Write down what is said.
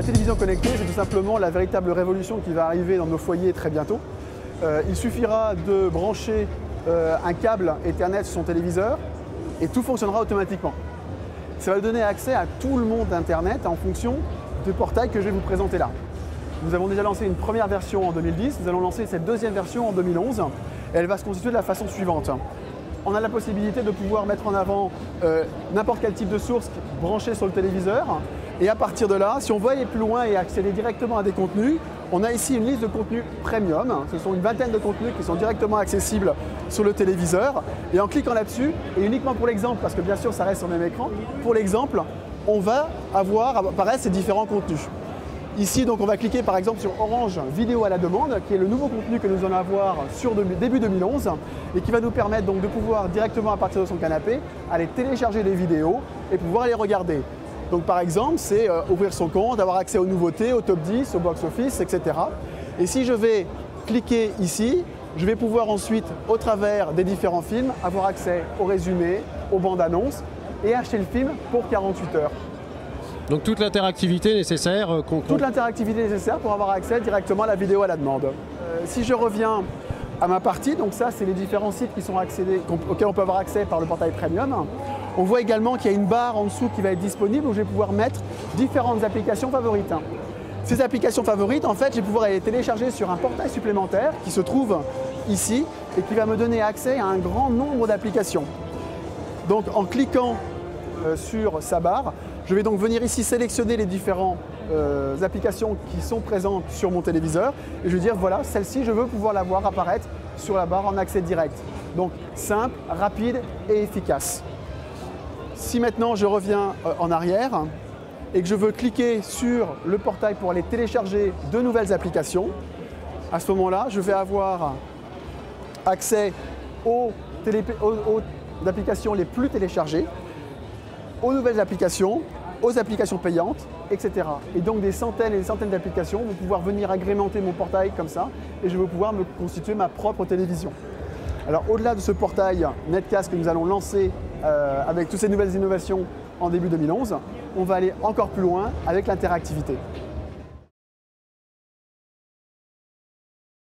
télévision connectée, c'est tout simplement la véritable révolution qui va arriver dans nos foyers très bientôt. Il suffira de brancher un câble Ethernet sur son téléviseur et tout fonctionnera automatiquement. Ça va donner accès à tout le monde d'Internet en fonction du portail que je vais vous présenter là. Nous avons déjà lancé une première version en 2010, nous allons lancer cette deuxième version en 2011 et elle va se constituer de la façon suivante. On a la possibilité de pouvoir mettre en avant n'importe quel type de source branchée sur le téléviseur et à partir de là, si on veut aller plus loin et accéder directement à des contenus, on a ici une liste de contenus premium. Ce sont une vingtaine de contenus qui sont directement accessibles sur le téléviseur et en cliquant là-dessus, et uniquement pour l'exemple, parce que bien sûr ça reste sur le même écran, pour l'exemple, on va avoir apparaître ces différents contenus. Ici, donc, on va cliquer par exemple sur Orange Vidéo à la demande, qui est le nouveau contenu que nous allons avoir sur début 2011 et qui va nous permettre donc de pouvoir directement à partir de son canapé aller télécharger des vidéos et pouvoir les regarder. Donc par exemple, c'est ouvrir son compte, avoir accès aux nouveautés, au top 10, au box-office, etc. Et si je vais cliquer ici, je vais pouvoir ensuite, au travers des différents films, avoir accès au résumé, aux bandes annonces et acheter le film pour 48 heures. Donc toute l'interactivité nécessaire Toute l'interactivité nécessaire pour avoir accès directement à la vidéo à la demande. Si je reviens à ma partie, donc ça c'est les différents sites qui sont auxquels on peut avoir accès par le portail Premium. On voit également qu'il y a une barre en dessous qui va être disponible où je vais pouvoir mettre différentes applications favorites. Ces applications favorites, en fait, je vais pouvoir les télécharger sur un portail supplémentaire qui se trouve ici et qui va me donner accès à un grand nombre d'applications. Donc en cliquant sur sa barre, je vais donc venir ici sélectionner les différentes applications qui sont présentes sur mon téléviseur et je vais dire voilà, celle-ci, je veux pouvoir la voir apparaître sur la barre en accès direct. Donc simple, rapide et efficace. Si maintenant je reviens en arrière et que je veux cliquer sur le portail pour aller télécharger de nouvelles applications, à ce moment-là, je vais avoir accès aux applications les plus téléchargées, aux nouvelles applications, aux applications payantes, etc. Et donc des centaines et des centaines d'applications vont pouvoir venir agrémenter mon portail comme ça et je vais pouvoir me constituer ma propre télévision. Alors au-delà de ce portail Netcast que nous allons lancer avec toutes ces nouvelles innovations en début 2011, on va aller encore plus loin avec l'interactivité.